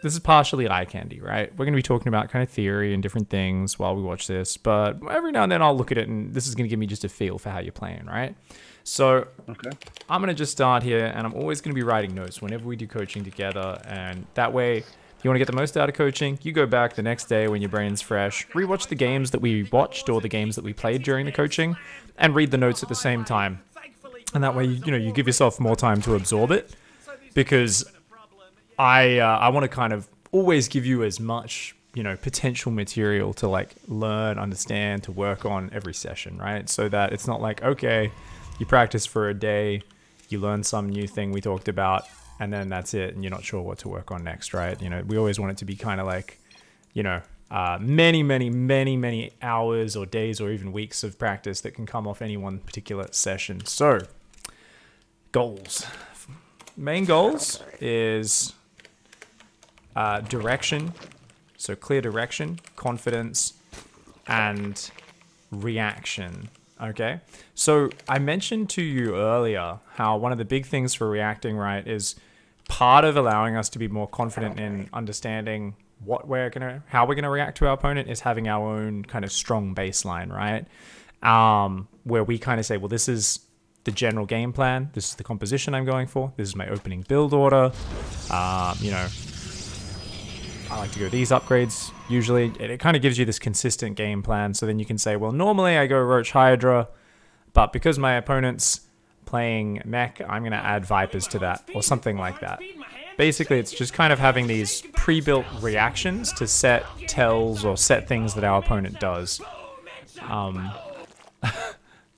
this is partially eye candy, right? We're going to be talking about kind of theory and different things while we watch this, but every now and then I'll look at it and this is going to give me just a feel for how you're playing, right? So I'm going to just start here, and I'm always going to be writing notes whenever we do coaching together, and that way, if you want to get the most out of coaching, you go back the next day when your brain's fresh, rewatch the games that we watched or the games that we played during the coaching, and read the notes at the same time. And that way, you give yourself more time to absorb it, because I want to kind of always give you as much, potential material to like learn, understand, to work on every session, right? So that it's not like, okay, you practice for a day, you learn some new thing we talked about, and then that's it, and you're not sure what to work on next, right? We always want it to be kind of like, many, many, many, many hours or days or even weeks of practice that can come off any one particular session. So, goals. Main goals is direction, so clear direction, confidence, and reaction. Okay, so I mentioned to you earlier how one of the big things for reacting, right, is part of allowing us to be more confident in understanding how we're gonna react to our opponent is having our own kind of strong baseline, right? Where we kind of say, well, this is the general game plan, this is the composition I'm going for, this is my opening build order, I like to go these upgrades usually. It kind of gives you this consistent game plan, so then you can say, well, normally I go Roach Hydra, but because my opponent's playing mech, I'm going to add Vipers to that, or something like that. Basically, it's just kind of having these pre-built reactions to set tells or set things that our opponent does.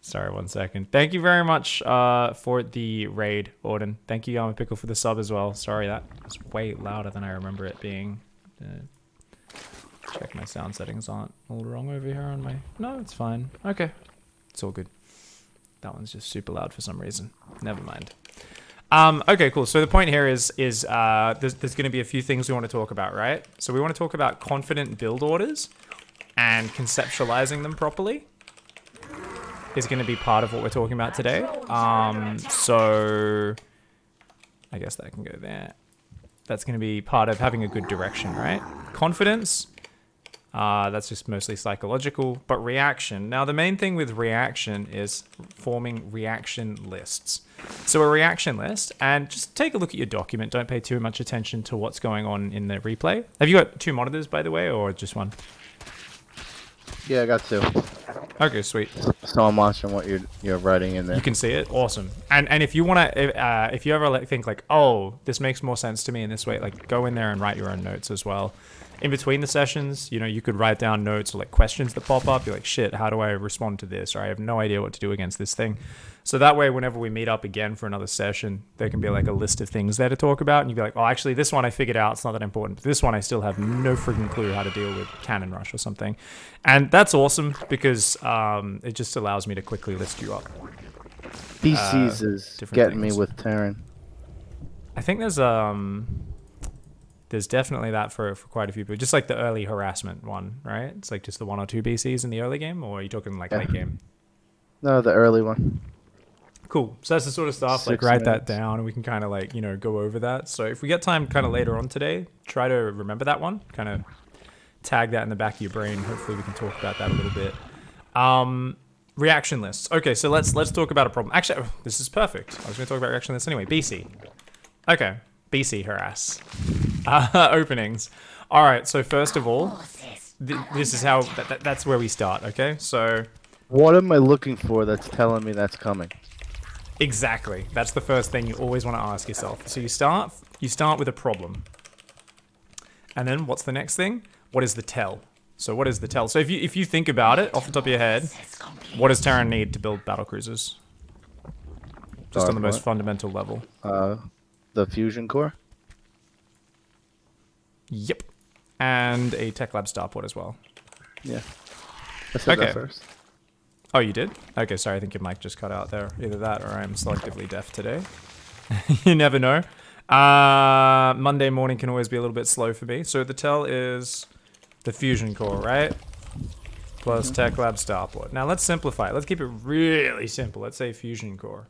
Sorry, 1 second. Thank you very much for the raid, Auden. Thank you, Yama Pickle, for the sub as well. Sorry, that was way louder than I remember it being. Check my sound settings aren't all wrong over here on my... No, it's fine. Okay. It's all good. That one's just super loud for some reason. Never mind. Okay, cool. So the point here is there's going to be a few things we want to talk about, right? So we want to talk about confident build orders and conceptualizing them properly is going to be part of what we're talking about today. So I guess that can go there. That's going to be part of having a good direction, right? Confidence, that's just mostly psychological, but reaction. Now, the main thing with reaction is forming reaction lists. So a reaction list, and just take a look at your document. Don't pay too much attention to what's going on in the replay. Have you got 2 monitors, by the way, or just 1? Yeah, I got 2. Okay, sweet. So I'm watching what you're writing in there. You can see it. Awesome. And if you want to, if you ever think like, oh, this makes more sense to me in this way, like go in there and write your own notes as well. In between the sessions, you could write down notes or like questions that pop up. You're like, shit, how do I respond to this? Or I have no idea what to do against this thing. So that way, whenever we meet up again for another session, there can be like a list of things there to talk about. And you'd be like, oh, actually, this one I figured out. It's not that important. But this one I still have no freaking clue how to deal with Cannon Rush or something. And that's awesome because it just allows me to quickly list you up. PCs is getting me with Terran. I think there's definitely that for quite a few people. Just like the early harassment one, right? It's like just the 1 or 2 BCs in the early game, or are you talking like late game? No, the early one. Cool. So that's the sort of stuff, like write that down and we can kind of like, go over that. So if we get time kind of later on today, try to remember that one, kind of tag that in the back of your brain. Hopefully we can talk about that a little bit. Reaction lists. Okay, so let's talk about a problem. Actually, this is perfect. I was going to talk about reaction lists anyway. BC. Okay. BC harass. Openings. All right. So first of all, this is how, that's where we start. Okay. So what am I looking for that's telling me that's coming? Exactly. That's the first thing you always want to ask yourself. So you start with a problem. And then what's the next thing? What is the tell? So what is the tell? So if you think about it off the top of your head, what does Terran need to build battlecruisers? Just on the most fundamental level. The fusion core? Yep. And a Tech Lab starport as well. Yeah. I said that first. Oh, you did? Okay, sorry, I think your mic just cut out there. Either that or I'm selectively deaf today. You never know. Monday morning can always be a little bit slow for me. So the tell is the fusion core, right? Plus Tech Lab starport. Now let's simplify it. Let's keep it really simple. Let's say fusion core.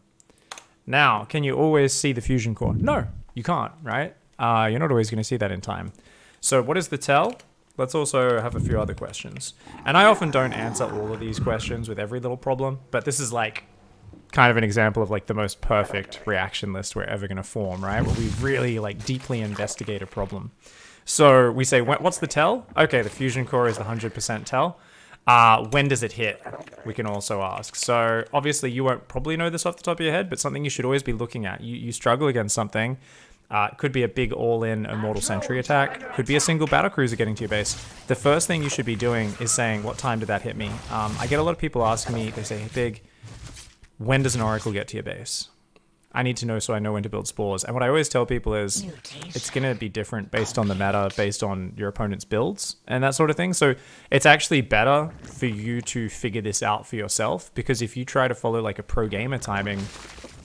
Now, can you always see the fusion core? No, you can't, right? You're not always going to see that in time. So what is the tell? Let's also have a few other questions. And I often don't answer all of these questions with every little problem, but this is like kind of an example of like the most perfect reaction list we're ever going to form, right? Where we really like deeply investigate a problem. So we say, what's the tell? Okay, the fusion core is the 100% tell. When does it hit? We can also ask. So obviously you won't probably know this off the top of your head, but something you should always be looking at. You struggle against something. It could be a big all-in Immortal Sentry attack. Could be a single battlecruiser getting to your base. The first thing you should be doing is saying, what time did that hit me? I get a lot of people asking me, they say, hey, Big, when does an Oracle get to your base? I need to know so I know when to build spores. And what I always tell people is it's going to be different based on the meta, based on your opponent's builds and that sort of thing. So it's actually better for you to figure this out for yourself, because if you try to follow like a pro gamer timing,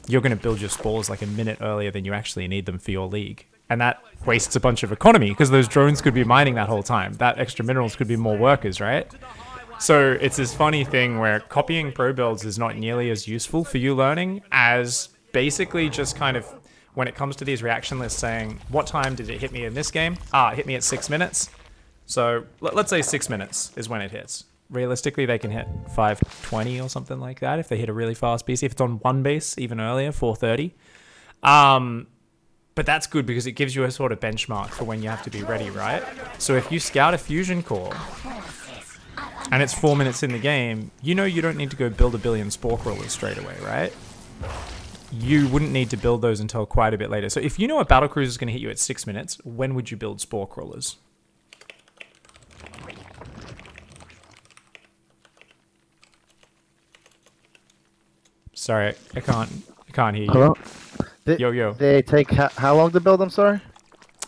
you're going to build your spores like a minute earlier than you actually need them for your league. And that wastes a bunch of economy because those drones could be mining that whole time. That extra minerals could be more workers, right? So it's this funny thing where copying pro builds is not nearly as useful for you learning as basically just kind of when it comes to these reaction lists saying, what time did it hit me in this game? It hit me at 6 minutes. So let's say 6 minutes is when it hits. Realistically, they can hit 5:20 or something like that if they hit a really fast BC. If it's on one base, even earlier, 4:30. But that's good because it gives you a sort of benchmark for when you have to be ready, right? So if you scout a fusion core and it's 4 minutes in the game, you know you don't need to go build a billion spore crawlers straight away, right? You wouldn't need to build those until quite a bit later. So if you know a battlecruiser is going to hit you at 6 minutes, when would you build spore crawlers? Sorry, I can't hear you. Hello? Yo. They take how long to build? I'm sorry.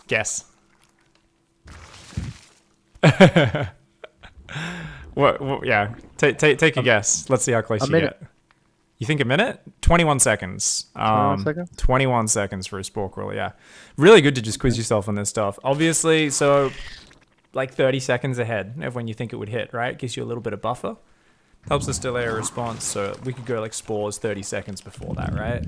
Guess. What? Yeah. Take a guess. Let's see how close you get. You think a minute? 21 seconds. 21 seconds? 21 seconds for a spore crawler, yeah. Really good to just quiz yourself on this stuff. Obviously, so like 30 seconds ahead of when you think it would hit, right? Gives you a little bit of buffer. Helps us delay a response, so we could go like spores 30 seconds before that, right?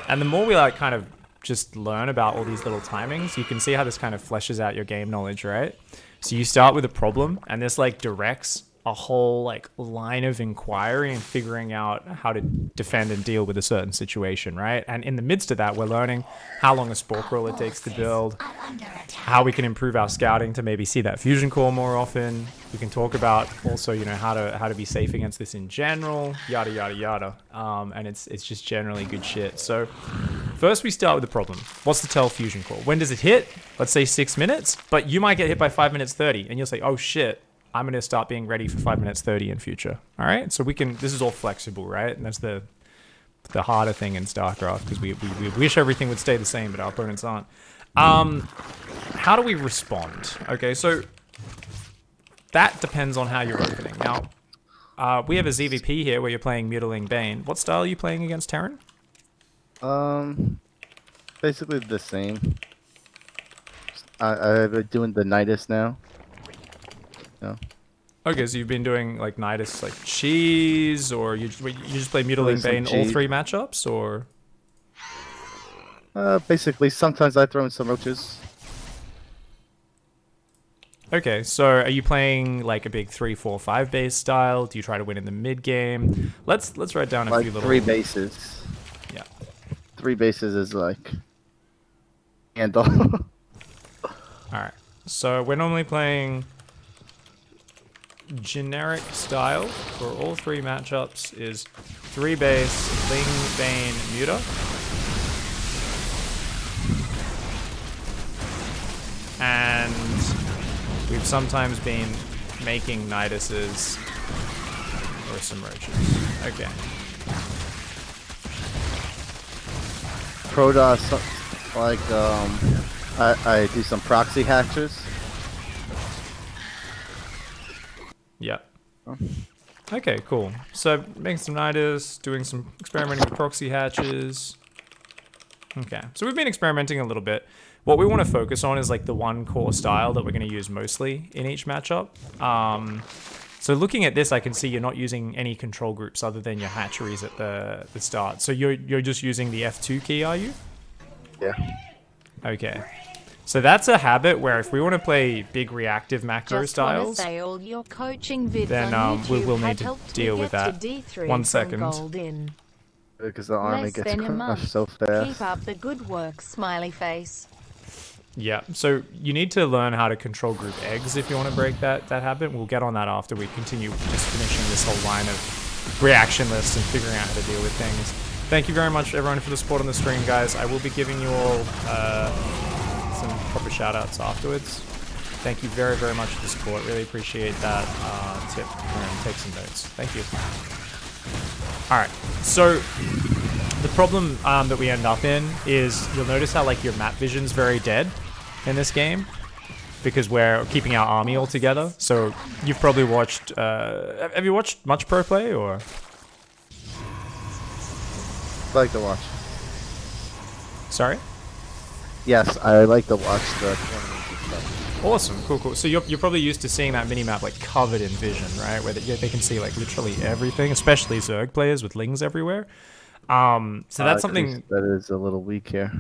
And the more we like kind of just learn about all these little timings, you can see how this kind of fleshes out your game knowledge, right? So you start with a problem, and this like directs a whole like line of inquiry and figuring out how to defend and deal with a certain situation, right? And in the midst of that, we're learning how long a spore crawler takes to build, how we can improve our scouting to maybe see that fusion core more often. We can talk about also, you know, how to be safe against this in general, yada yada yada. And it's just generally good shit. So first we start with the problem. What's the tell fusion core? When does it hit? Let's say 6 minutes, but you might get hit by 5 minutes 30, and you'll say, oh shit, I'm going to start being ready for 5 minutes 30 in future. All right. So we can, this is all flexible, right? And that's the harder thing in StarCraft, because we wish everything would stay the same, but our opponents aren't. How do we respond? Okay. So that depends on how you're opening. Now, we have a ZVP here where you're playing Mutiling Bane. What style are you playing against Terran? Basically the same. I've been doing the Nidus now. No. Okay, so you've been doing like Nidus, like cheese, or you just play Mutiling Bane all three matchups, or? Basically, sometimes I throw in some roaches. Okay, so are you playing like a big 3-4-5 base style? Do you try to win in the mid game? Let's write down a few little. 3 bases. Yeah. 3 bases is like handle. All right, so we're normally playing generic style for all 3 matchups is 3 base, Ling, Bane, Muta. And we've sometimes been making Niduses or some roaches. Okay. Protoss, like, I do some proxy hatches. Yep. Okay, cool. So making some Nidus, doing some experimenting with proxy hatches. Okay, so we've been experimenting a little bit. What we want to focus on is like the one core style that we're going to use mostly in each matchup. So looking at this, I can see you're not using any control groups other than your hatcheries at the start. So you're just using the F2 key, are you? Yeah. Okay. So that's a habit where if we want to play big reactive macro styles, say all your coaching vids then we will need to deal with that. 1 second. Because the army gets crushed so fast. Keep up the good work, smiley face. Yeah, so you need to learn how to control group eggs if you want to break that habit. We'll get on that after we continue just finishing this whole line of reaction lists and figuring out how to deal with things. Thank you very much, everyone, for the support on the stream, guys. I will be giving you all some proper shout-outs afterwards. Thank you very, very much for the support. Really appreciate that tip. And take some notes. Thank you. Alright, so the problem that we end up in is you'll notice how like your map vision's very dead in this game because we're keeping our army all together. So you've probably watched, have you watched much pro play or? I like to watch. Sorry? Yes, I like to watch the tournaments and stuff. Awesome, cool, cool. So you're probably used to seeing that mini-map like covered in vision, right? Where they can see like literally everything, especially Zerg players with lings everywhere. So that's something that is a little weak here.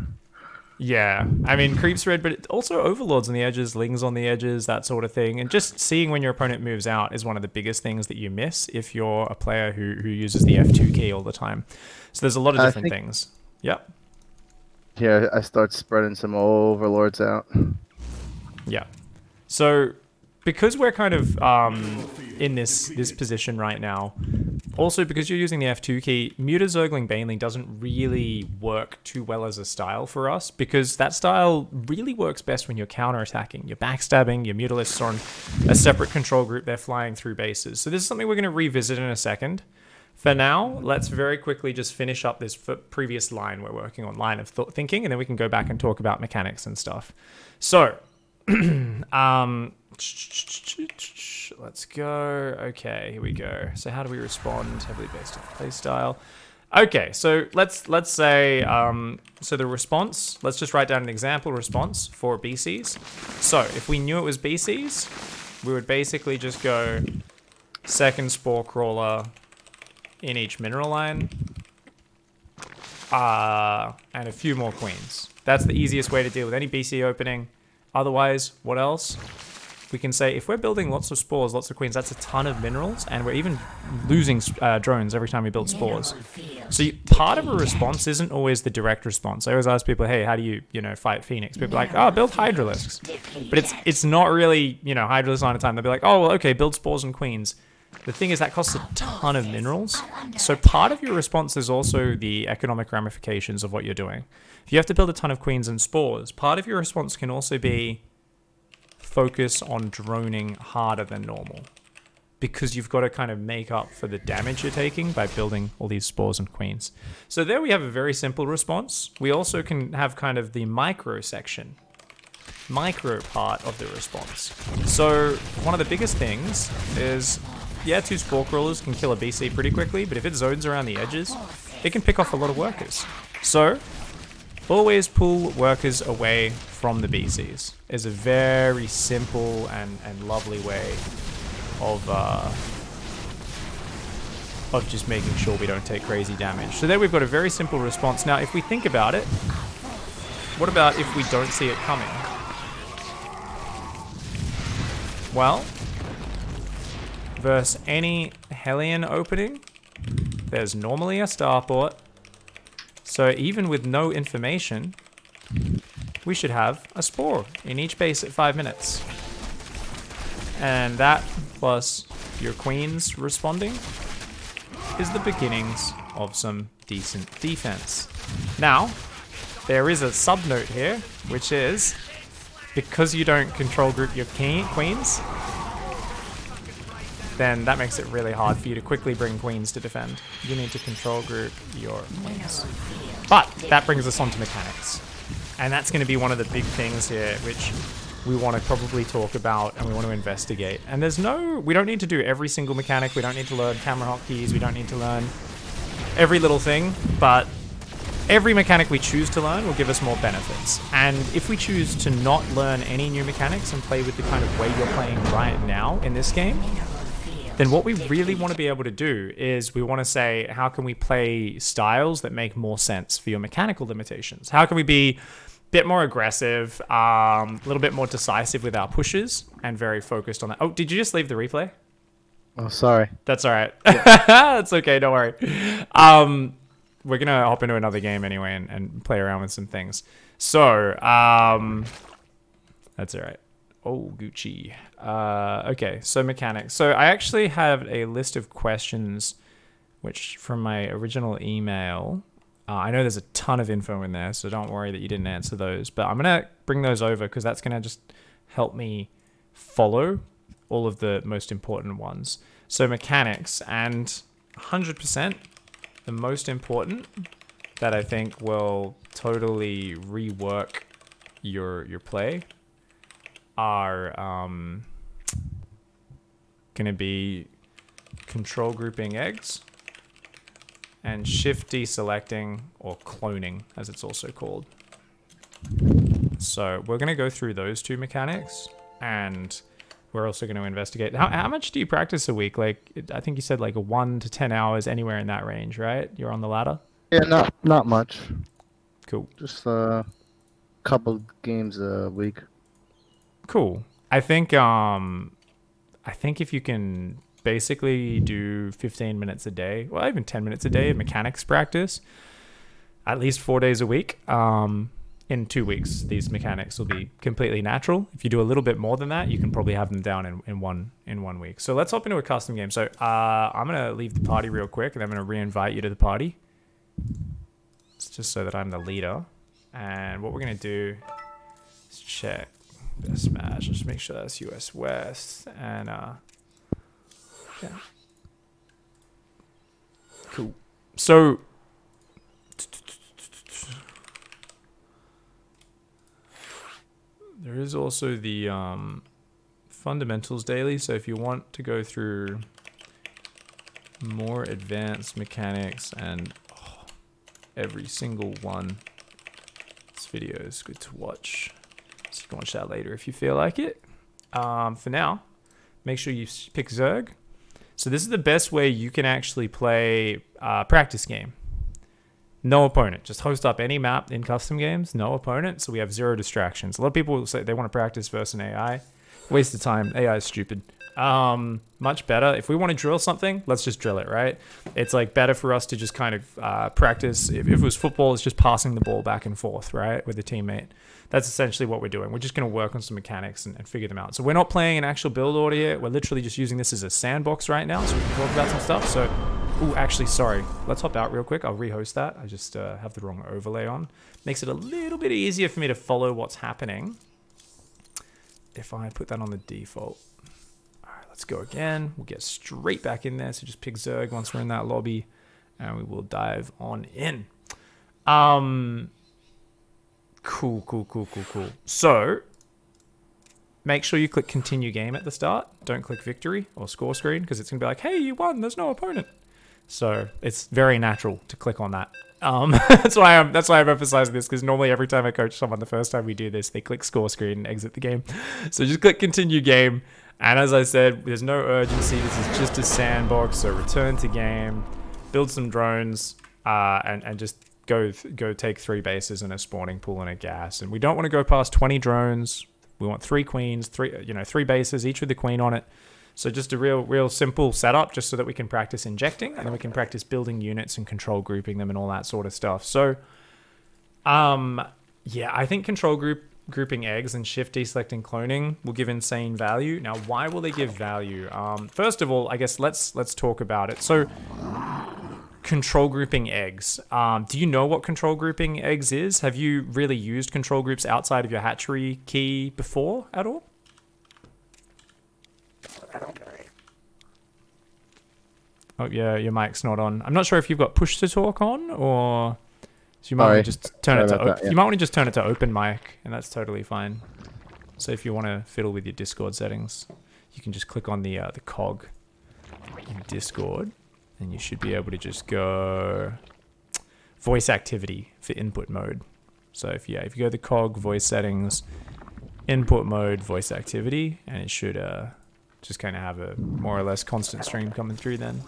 Yeah, I mean creeps red, but also overlords on the edges, lings on the edges, that sort of thing. And just seeing when your opponent moves out is one of the biggest things that you miss if you're a player who uses the F2 key all the time. So there's a lot of different things. Yep. Here, I start spreading some overlords out. Yeah. So because we're kind of in this position right now, also because you're using the F2 key, Muta Zergling Baneling doesn't really work too well as a style for us because that style really works best when you're counterattacking. You're backstabbing, your Mutalisks are on a separate control group, they're flying through bases. So this is something we're going to revisit in a second. For now, let's very quickly just finish up this previous line we're working on, line of thinking, and then we can go back and talk about mechanics and stuff. So, let's go. Okay, here we go. So how do we respond? Heavily based on play style. Okay, so let's say, so the response, let's just write down an example response for BCs. So if we knew it was BCs, we would basically just go second Spore Crawler in each mineral line, and a few more queens. That's the easiest way to deal with any BC opening. Otherwise, what else? We can say if we're building lots of spores, lots of queens, that's a ton of minerals, and we're even losing drones every time we build spores. So part of a response isn't always the direct response. I always ask people, hey, how do you fight Phoenix? People are like, oh, build Hydralisks. But it's not really, Hydralisks on a time. They'll be like, oh, well, okay, build spores and queens. The thing is that costs a ton of minerals. So part of your response is also the economic ramifications of what you're doing. If you have to build a ton of queens and spores, part of your response can also be focus on droning harder than normal. Because you've got to kind of make up for the damage you're taking by building all these spores and queens. So there we have a very simple response. We also can have kind of the micro section. Micro part of the response. So one of the biggest things is, yeah, 2 Spore Crawlers can kill a BC pretty quickly, but if it zones around the edges, it can pick off a lot of workers. So always pull workers away from the BCs is a very simple and lovely way of just making sure we don't take crazy damage. So there we've got a very simple response. Now, if we think about it, what about if we don't see it coming? Well, versus any Hellion opening, there's normally a starport. So even with no information, we should have a spore in each base at 5 minutes. And that, plus your queens responding, is the beginnings of some decent defense. Now, there is a sub-note here, which is, because you don't control group your queens, then that makes it really hard for you to quickly bring queens to defend. You need to control group your queens. But that brings us on to mechanics. And that's going to be one of the big things here, which we want to probably talk about and we want to investigate. And we don't need to do every single mechanic. We don't need to learn camera hotkeys. We don't need to learn every little thing. But every mechanic we choose to learn will give us more benefits. And if we choose to not learn any new mechanics and play with the kind of way you're playing right now in this game, then what we really want to be able to do is we want to say, how can we play styles that make more sense for your mechanical limitations? How can we be bit more aggressive, a little bit more decisive with our pushes, and very focused on that. Oh, did you just leave the replay? Oh, sorry. That's all right. That's okay. Don't worry. We're going to hop into another game anyway and play around with some things. So, that's all right. Oh, Gucci. Okay, so mechanics. So I actually have a list of questions, which from my original email, I know there's a ton of info in there, so don't worry that you didn't answer those. But I'm going to bring those over because that's going to just help me follow all of the most important ones. So mechanics, and 100% the most important that I think will totally rework your play are going to be control grouping eggs and shift deselecting, or cloning as it's also called. So we're going to go through those two mechanics, and we're also going to investigate. How much do you practice a week? Like, I think you said like 1 to 10 hours, anywhere in that range, right? You're on the ladder? Yeah, not much. Cool. Just a couple games a week. Cool. I think if you can basically do 15 minutes a day, well, even 10 minutes a day of mechanics practice, at least 4 days a week, in 2 weeks, these mechanics will be completely natural. If you do a little bit more than that, you can probably have them down in one week. So let's hop into a custom game. So I'm going to leave the party real quick, and I'm going to re-invite you to the party. It's just so that I'm the leader. And what we're going to do is check best match. Just make sure that's US West. And yeah. Cool. So there is also the fundamentals daily. So if you want to go through more advanced mechanics and every single one, this video is good to watch. So you can watch that later if you feel like it. For now, make sure you pick Zerg. So this is the best way you can actually play a practice game. No opponent. Just host up any map in custom games. No opponent. So we have 0 distractions. A lot of people say they want to practice versus an AI. Waste of time. AI is stupid. Much better. If we want to drill something, let's just drill it, right? It's like better for us to just kind of practice. If it was football, it's just passing the ball back and forth, right? With a teammate. That's essentially what we're doing. We're just going to work on some mechanics and figure them out. So we're not playing an actual build order yet. We're literally just using this as a sandbox right now, so we can talk about some stuff. So, ooh, actually, sorry. Let's hop out real quick. I'll rehost that. I just have the wrong overlay on. Makes it a little bit easier for me to follow what's happening if I put that on the default. All right, let's go again. We'll get straight back in there. So just pick Zerg once we're in that lobby, and we will dive on in. Cool. So make sure you click continue game at the start. Don't click victory or score screen, because it's gonna be like, hey, you won, there's no opponent. So it's very natural to click on that. That's why I've emphasized this, because normally every time I coach someone, the first time we do this, they click score screen and exit the game. So just click continue game. And as I said, there's no urgency. This is just a sandbox. So return to game, build some drones, and just go take 3 bases and a spawning pool and a gas. And we don't want to go past 20 drones. We want 3 queens, 3 bases, each with a queen on it. So just a real simple setup, just so that we can practice injecting, and then we can practice building units and control grouping them and all that sort of stuff. So, yeah, I think control grouping eggs and shift deselecting cloning will give insane value. Now, why will they give value? First of all, I guess let's talk about it. So, control grouping eggs. Do you know what control grouping eggs is? Have you really used control groups outside of your hatchery key before at all? Oh yeah, your mic's not on. I'm not sure if you've got push to talk on, or so you might want to just turn it to you might want to just turn it to open mic, and that's totally fine. So if you want to fiddle with your Discord settings, you can just click on the cog in Discord, and you should be able to just go voice activity for input mode. So if you go to the cog, voice settings, input mode, voice activity, and it should just kind of have a more or less constant stream coming through then.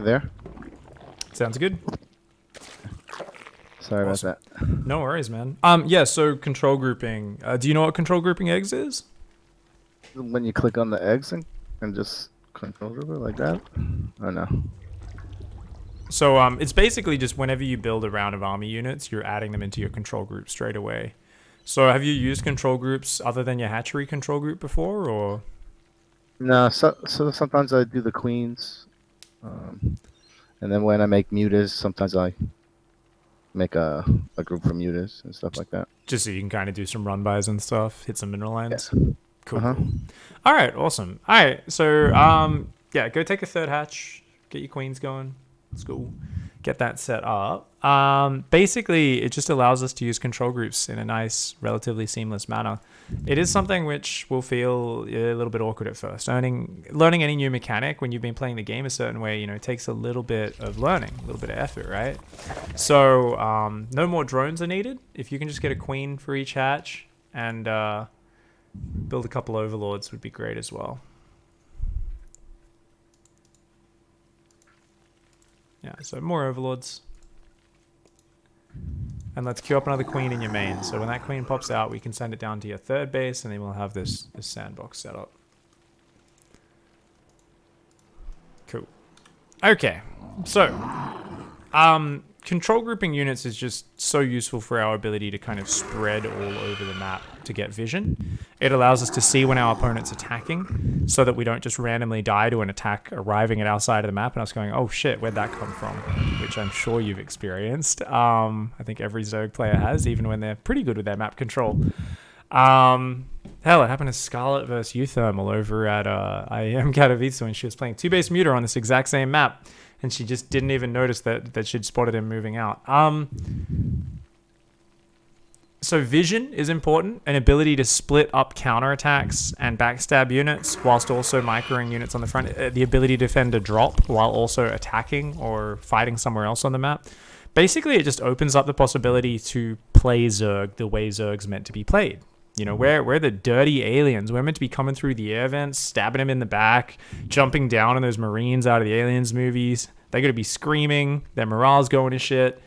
There. Sounds good. Sorry Awesome. about that. No worries, man. Yeah, so control grouping. Do you know what control grouping eggs is? When you click on the eggs and just control group it like that. Oh no. So it's basically just whenever you build a round of army units, you're adding them into your control group straight away. So have you used control groups other than your hatchery control group before, or? No. So sometimes I do the queens, and then when I make mutas, sometimes I make a group for mutas and stuff like that. Just so you can kind of do some run bys and stuff, hit some mineral lands. Yeah. Cool. All right, awesome. All right, so yeah, go take a third hatch, get your queens going. Let's go get that set up. Basically, it just allows us to use control groups in a nice, relatively seamless manner. It is something which will feel a little bit awkward at first. Learning any new mechanic when you've been playing the game a certain way, you know, takes a little bit of learning, a little bit of effort, right? So no more drones are needed. If you can just get a queen for each hatch and build a couple overlords would be great as well. Yeah, so more overlords. And let's queue up another queen in your main. So when that queen pops out, we can send it down to your third base, and then we'll have this sandbox set up. Cool. Okay, so control grouping units is just so useful for our ability to kind of spread all over the map to get vision. It allows us to see when our opponent's attacking so that we don't just randomly die to an attack arriving at our side of the map and us going, oh shit, where'd that come from? Which I'm sure you've experienced. I think every Zerg player has, even when they're pretty good with their map control. Hell, it happened to Scarlet versus Euthermal over at IEM Katowice when she was playing 2-base muter on this exact same map. And she just didn't even notice that she'd spotted him moving out. So vision is important, an ability to split up counterattacks and backstab units whilst also microing units on the front. The ability to defend a drop while also attacking or fighting somewhere else on the map. Basically, it just opens up the possibility to play Zerg the way Zerg's meant to be played. You know, we're the dirty aliens. We're meant to be coming through the air vents, stabbing him in the back, jumping down on those Marines out of the Aliens movies. They're going to be screaming. Their morale's going to shit.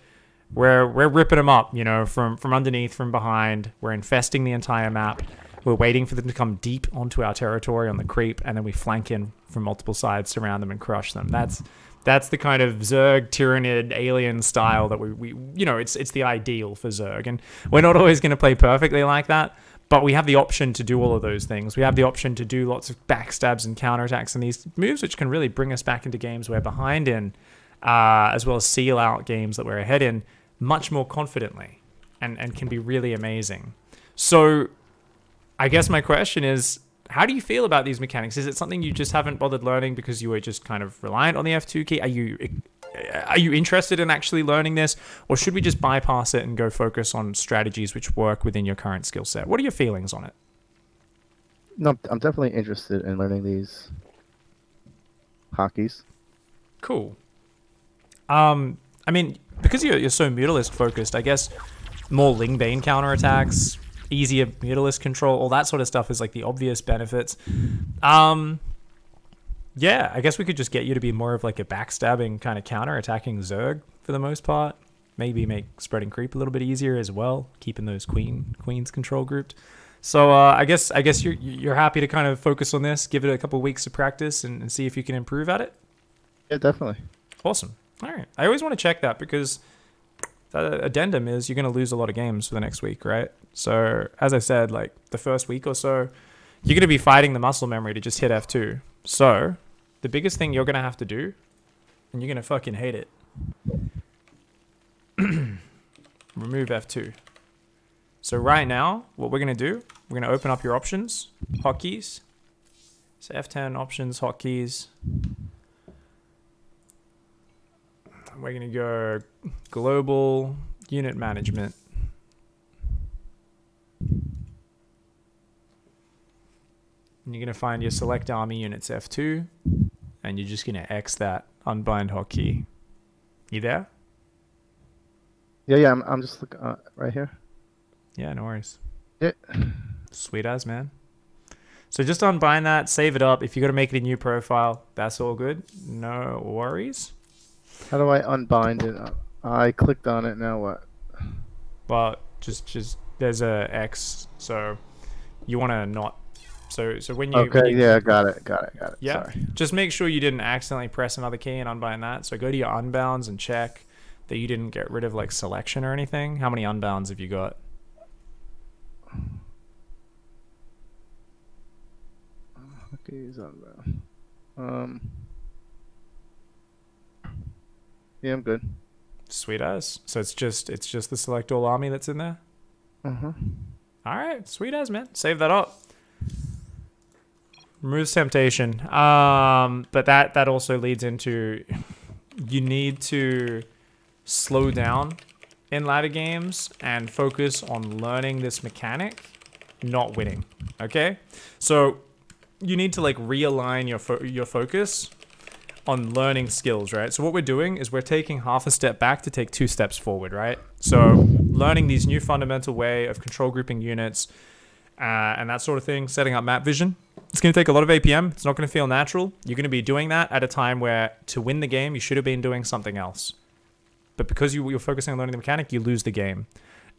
We're ripping them up, you know, from underneath, from behind. We're infesting the entire map. We're waiting for them to come deep onto our territory on the creep, and then we flank in from multiple sides, surround them, and crush them. That's the kind of Zerg Tyrannid alien style that we you know, it's the ideal for Zerg. And we're not always going to play perfectly like that. But we have the option to do all of those things. We have the option to do lots of backstabs and counterattacks and these moves, which can really bring us back into games we're behind in, as well as seal out games that we're ahead in much more confidently and can be really amazing. So I guess my question is, how do you feel about these mechanics? Is it something you just haven't bothered learning because you were just kind of reliant on the F2 key? Are you interested in actually learning this, or should we just bypass it and go focus on strategies which work within your current skill set? What are your feelings on it? No, I'm definitely interested in learning these hotkeys. Cool. I mean, because you're so Mutalisk focused, I guess more Lingbane counterattacks, easier Mutalisk control, all that sort of stuff is like the obvious benefits. Yeah, I guess we could just get you to be more of like a backstabbing kind of counter-attacking Zerg for the most part. Maybe make spreading creep a little bit easier as well, keeping those queens control grouped. So I guess you're happy to kind of focus on this, give it a couple of weeks of practice, and see if you can improve at it. Yeah, definitely. Awesome. All right. I always want to check that because the addendum is you're going to lose a lot of games for the next week, right? So as I said, like the first week or so, you're going to be fighting the muscle memory to just hit F2. So the biggest thing you're going to have to do, and you're going to fucking hate it, remove F2. So right now, what we're going to do, we're going to open up your options, hotkeys. So F10 options, hotkeys. We're going to go global unit management. And you're going to find your select army units F2, and you're just going to X that unbind hotkey. You there? Yeah, I'm just looking right here. Yeah, no worries. Yeah. Sweet as, man. So just unbind that, save it up. If you got to make it a new profile, that's all good. No worries. How do I unbind it? I clicked on it. Now what? Well, just there's a X, so you want to not. So when you Okay, when you, yeah, got it. yeah, Sorry. just make sure you didn't accidentally press another key and unbind that. So go to your unbounds and check that you didn't get rid of like selection or anything. How many unbounds have you got? Okay, he's on yeah, I'm good. Sweet as. So it's just the select all army that's in there. Uh-huh. All right, sweet as, man. Save that up. Removes temptation. But that also leads into you need to slow down in ladder games and focus on learning this mechanic, not winning. Okay, so you need to like realign your focus on learning skills, right? So what we're doing is we're taking half a step back to take 2 steps forward, right? So learning these new fundamental way of control grouping units and that sort of thing, setting up map vision. It's going to take a lot of APM. It's not going to feel natural. You're going to be doing that at a time where to win the game, you should have been doing something else. But because you're focusing on learning the mechanic, you lose the game.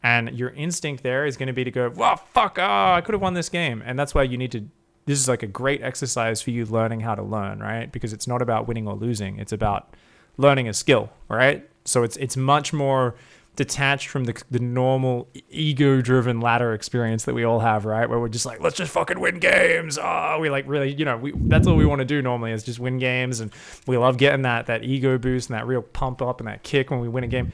And your instinct there is going to be to go, well, fuck, I could have won this game. And that's why you need to, this is like a great exercise for you learning how to learn, right? Because it's not about winning or losing. It's about learning a skill, right? So it's much more detached from the normal ego-driven ladder experience that we all have, right? Where we're just like, let's just fucking win games. Oh, we like really, you know, that's all we want to do normally is just win games. And we love getting that ego boost and that real pump up and that kick when we win a game.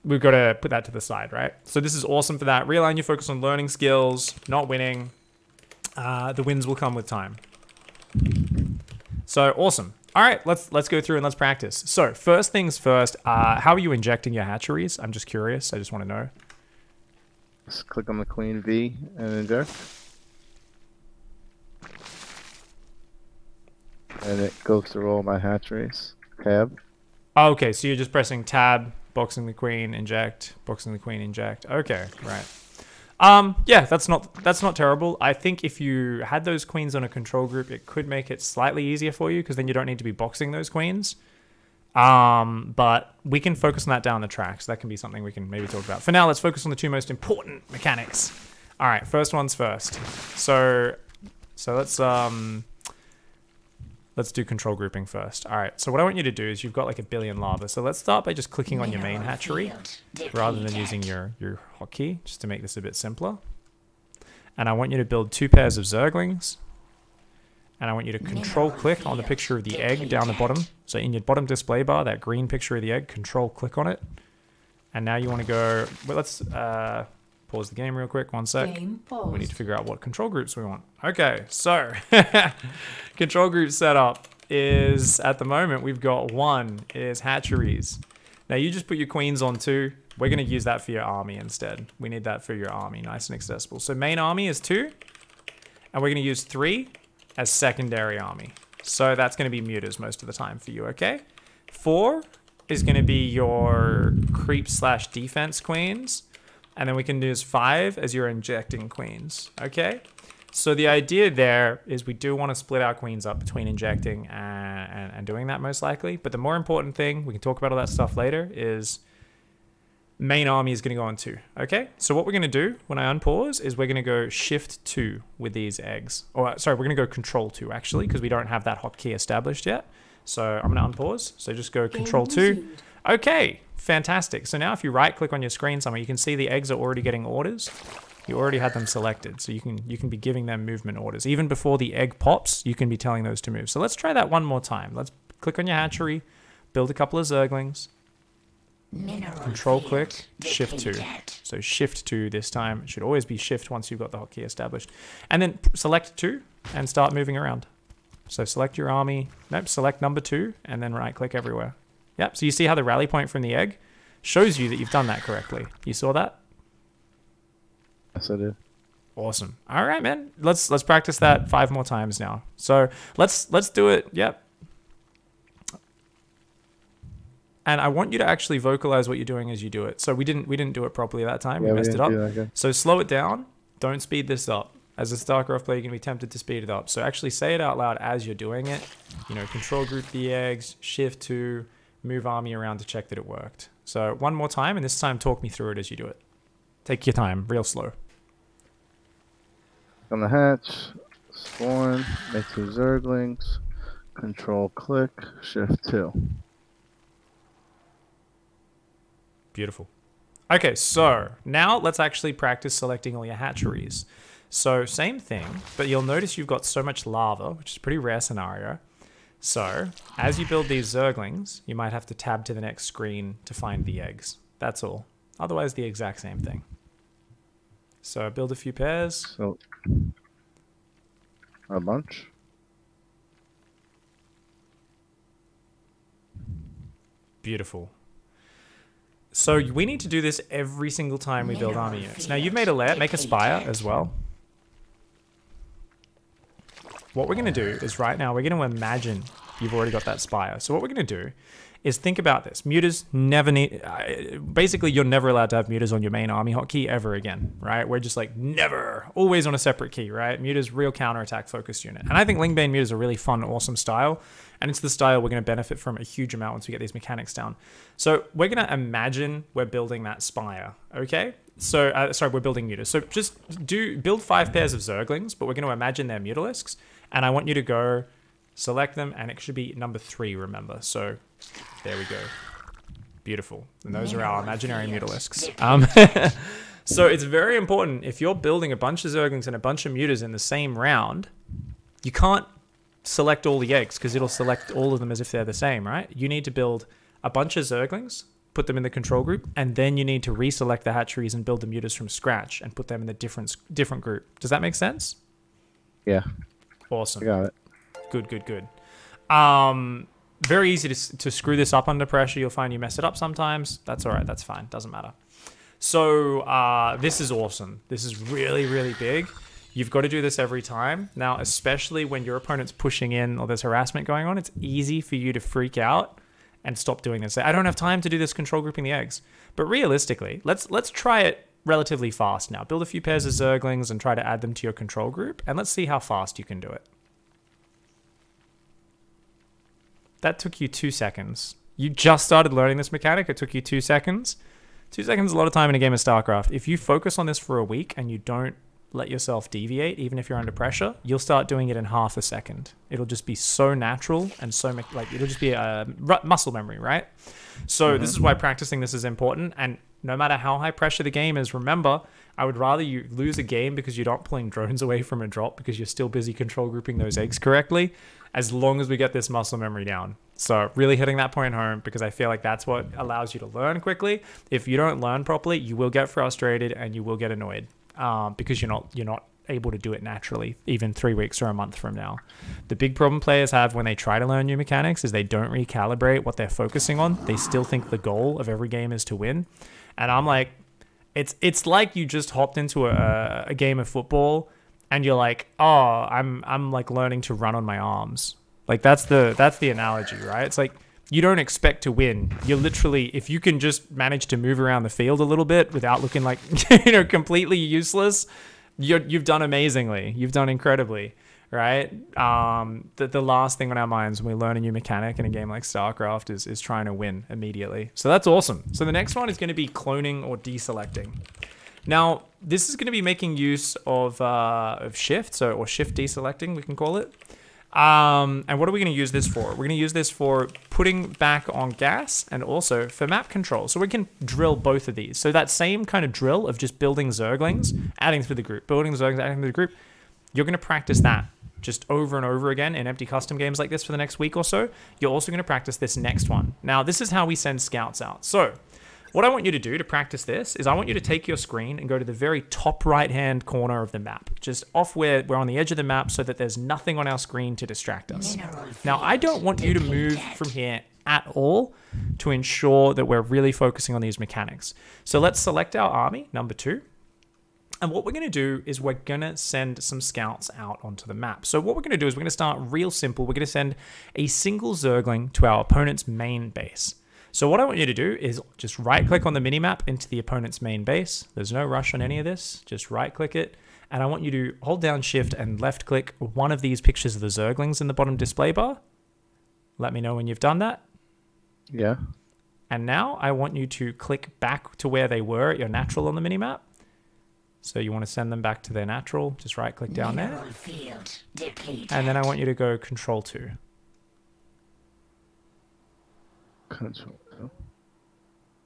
We've got to put that to the side, right? So this is awesome for that. Realign your focus on learning skills, not winning. The wins will come with time. So awesome. All right, let's go through and let's practice. So first things first, how are you injecting your hatcheries? I'm just curious. I just want to know. Just click on the Queen V and inject. And it goes through all my hatcheries. Tab. Oh, okay, so you're just pressing tab, boxing the queen, inject, boxing the queen, inject. Okay, right. Yeah, that's not terrible. I think if you had those queens on a control group, it could make it slightly easier for you because then you don't need to be boxing those queens. But we can focus on that down the track, so that can be something we can maybe talk about. For now, let's focus on the 2 most important mechanics. All right, first one's first. So let's do control grouping first. All right, so what I want you to do is you've got like a billion lava. So let's start by just clicking on your main hatchery rather than using your hotkey, just to make this a bit simpler. And I want you to build 2 pairs of Zerglings. And I want you to control click on the picture of the egg down the bottom. So in your bottom display bar, that green picture of the egg, control click on it. And now you want to go, well, let's pause the game real quick, 1 sec. We need to figure out what control groups we want. Okay, so control group setup is, at the moment, we've got 1 is hatcheries. Now you just put your queens on 2. We're going to use that for your army instead. We need that for your army, nice and accessible. So main army is 2, and we're going to use 3 as secondary army. So that's going to be mutas most of the time for you, okay? 4 is going to be your creep / defense queens. And then we can use 5 as your injecting queens, okay? So the idea there is we do want to split our queens up between injecting and doing that most likely. But the more important thing, we can talk about all that stuff later, is main army is going to go on 2, okay? So what we're going to do when I unpause is we're going to go shift 2 with these eggs. Or sorry, we're going to go control 2 actually, because we don't have that hotkey established yet. So I'm going to unpause. So just go control 2. Okay, fantastic. So now if you right click on your screen somewhere, you can see the eggs are already getting orders. You already had them selected, so you can be giving them movement orders. Even before the egg pops, you can be telling those to move. So let's try that one more time. Let's click on your hatchery, build a couple of Zerglings, control click, shift 2. So shift 2 this time. It should always be shift once you've got the hotkey established. And then select 2 and start moving around. So select your army, nope, select number 2 and then right click everywhere. Yep, so you see how the rally point from the egg shows you that you've done that correctly. You saw that? Yes, I did. Awesome. All right, man. Let's practice that 5 more times now. So let's do it. Yep. And I want you to actually vocalize what you're doing as you do it. So we didn't do it properly that time. Yeah, we messed it up. Okay. So slow it down. Don't speed this up. As a StarCraft player, you're going to be tempted to speed it up. So actually say it out loud as you're doing it. You know, control group the eggs, shift 2, move army around to check that it worked. So one more time, and this time talk me through it as you do it. Take your time, real slow. On the hatch, spawn, make 2 Zerglings, control click, shift 2. Beautiful. Okay, so now let's actually practice selecting all your hatcheries. So same thing, but you'll notice you've got so much lava, which is a pretty rare scenario. So as you build these Zerglings, you might have to tab to the next screen to find the eggs. That's all. Otherwise, the exact same thing. So build a few pairs. So, a bunch. Beautiful. So we need to do this every single time we build army units. Now you've made a layer, make a spire as well. What we're going to do is right now, we're going to imagine you've already got that spire. So what we're going to do is think about this. Mutas never need, basically you're never allowed to have mutas on your main army hotkey ever again, right? We're just like never, always on a separate key, right? Mutas, real counterattack focused unit. And I think Lingbane mutas are a really fun, awesome style. And it's the style we're going to benefit from a huge amount once we get these mechanics down. So we're going to imagine we're building that spire, okay? So, sorry, we're building mutas. So just build 5 pairs of Zerglings, but we're going to imagine they're Mutalisks. And I want you to go select them, and it should be number 3, remember. So there we go. Beautiful. And those are our imaginary Mutalisks. So it's very important, if you're building a bunch of Zerglings and a bunch of mutas in the same round, you can't select all the eggs because it'll select all of them as if they're the same, right? You need to build a bunch of Zerglings, put them in the control group, and then you need to reselect the hatcheries and build the mutas from scratch and put them in the different group. Does that make sense? Yeah. Awesome. I got it. Good, good, good. Very easy to screw this up under pressure. You'll find you mess it up sometimes. That's all right. That's fine. Doesn't matter. So this is awesome. This is really, really big. You've got to do this every time. Now, especially when your opponent's pushing in or there's harassment going on, it's easy for you to freak out and stop doing this. I don't have time to do this control grouping the eggs. But realistically, let's try it relatively fast now. Build a few pairs of Zerglings and try to add them to your control group, and let's see how fast you can do it. That took you 2 seconds. You just started learning this mechanic. It took you 2 seconds. 2 seconds is a lot of time in a game of StarCraft. If you focus on this for a week and you don't let yourself deviate, even if you're under pressure, you'll start doing it in half a second. It'll just be so natural and so like it'll just be a muscle memory, right? So this is why practicing this is important. And no matter how high pressure the game is, remember, I would rather you lose a game because you're not pulling drones away from a drop because you're still busy control grouping those eggs correctly, as long as we get this muscle memory down. So really hitting that point home, because I feel like that's what allows you to learn quickly. If you don't learn properly, you will get frustrated and you will get annoyed because you're not able to do it naturally, even 3 weeks or a month from now. The big problem players have when they try to learn new mechanics is they don't recalibrate what they're focusing on. They still think the goal of every game is to win. And I'm like, it's like you just hopped into a game of football and you're like, oh, I'm like learning to run on my arms. Like that's the analogy, right? It's like you don't expect to win. You're literally, if you can just manage to move around the field a little bit without looking like completely useless, you've done amazingly. You've done incredibly, right? The last thing on our minds when we learn a new mechanic in a game like StarCraft is trying to win immediately. So that's awesome. So the next one is going to be cloning or deselecting. Now, this is going to be making use of shift, or shift deselecting, we can call it. And what are we going to use this for? We're going to use this for putting back on gas and also for map control. So we can drill both of these. So that same kind of drill of just building Zerglings, adding to the group, building Zerglings, adding to the group, you're going to practice that just over and over again in empty custom games like this for the next week or so. You're also going to practice this next one. Now, this is how we send scouts out. So what I want you to do to practice this is I want you to take your screen and go to the very top right-hand corner of the map, just off where we're on the edge of the map so that there's nothing on our screen to distract us. Now, I don't want you to move from here at all to ensure that we're really focusing on these mechanics. So let's select our army, number 2. And what we're going to do is we're going to send some scouts out onto the map. So what we're going to do is we're going to start real simple. We're going to send a single Zergling to our opponent's main base. So what I want you to do is just right-click on the minimap into the opponent's main base. There's no rush on any of this. Just right-click it. And I want you to hold down Shift and left-click one of these pictures of the Zerglings in the bottom display bar. Let me know when you've done that. Yeah. And now I want you to click back to where they were at your natural on the minimap. So you want to send them back to their natural. Just right click down there. Field depleted. And then I want you to go Control 2. Control.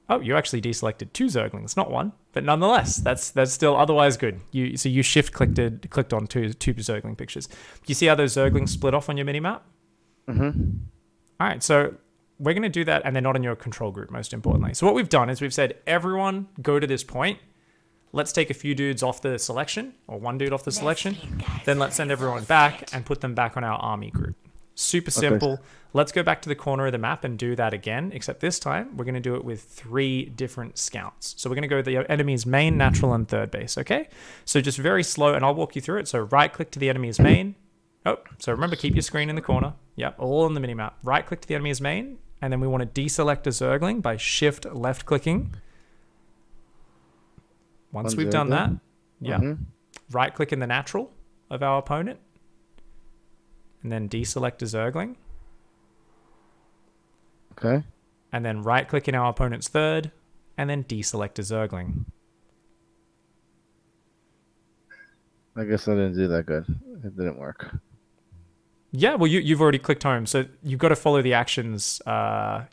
Oh, you actually deselected 2 Zerglings, not 1. But nonetheless, that's still otherwise good. So you shift clicked on two Zergling pictures. You see how those Zerglings split off on your minimap? Mm-hmm. All right, so we're going to do that, and they're not in your control group, most importantly. So what we've done is we've said, everyone go to this point. Let's take a few dudes off the selection, or 1 dude off the selection. Then let's send everyone back and put them back on our army group. Super simple. Okay. Let's go back to the corner of the map and do that again, except this time we're going to do it with 3 different scouts. So we're going to go to the enemy's main, natural, and third base, okay? So just very slow, and I'll walk you through it. So right-click to the enemy's main. Oh, so remember, keep your screen in the corner. Yep, all on the minimap. Right-click to the enemy's main, and then we want to deselect a Zergling by shift left-clicking. Once we've done that, yeah, right-click in the natural of our opponent, and then deselect a Zergling. Okay. And then right-click in our opponent's third, and then deselect a Zergling. I guess I didn't do that good. It didn't work. Yeah, well, you've already clicked home, so you've got to follow the actions.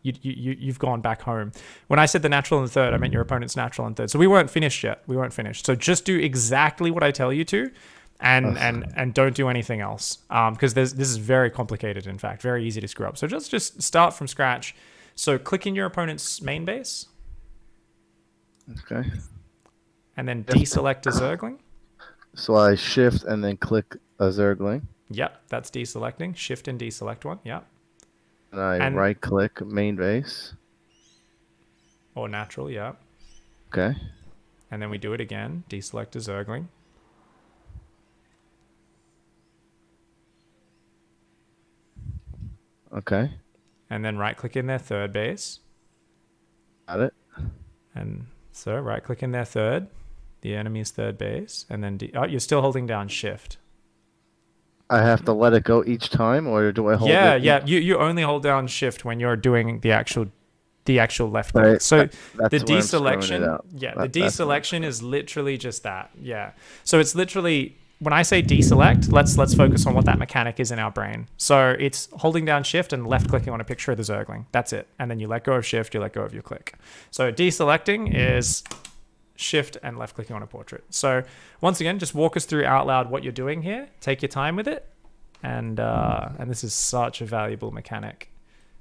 You've gone back home. When I said the natural and third, I meant your opponent's natural and third. So we weren't finished yet. We weren't finished. So just do exactly what I tell you to, and don't do anything else, because this is very complicated. In fact, very easy to screw up. So just start from scratch. So click in your opponent's main base. Okay. And then deselect a Zergling. So I shift and then click a Zergling. Yep, that's deselecting. Shift and deselect one. Yep. And I right-click main base. Or natural, yeah. Okay. And then we do it again. Deselect a Zergling. Okay. And then right-click in their third base. Got it. And so right-click in their third, the enemy's third base, and then oh, you're still holding down Shift. I have to let it go each time, or do I hold it? Yeah. You only hold down Shift when you're doing the actual left click. Right. So the deselection, the deselection is literally just that. Yeah. So it's literally, when I say deselect, let's focus on what that mechanic is in our brain. So it's holding down Shift and left clicking on a picture of the Zergling. That's it. And then you let go of Shift, you let go of your click. So deselecting is Shift and left clicking on a portrait. So once again, just walk us through out loud what you're doing here. Take your time with it. And this is such a valuable mechanic.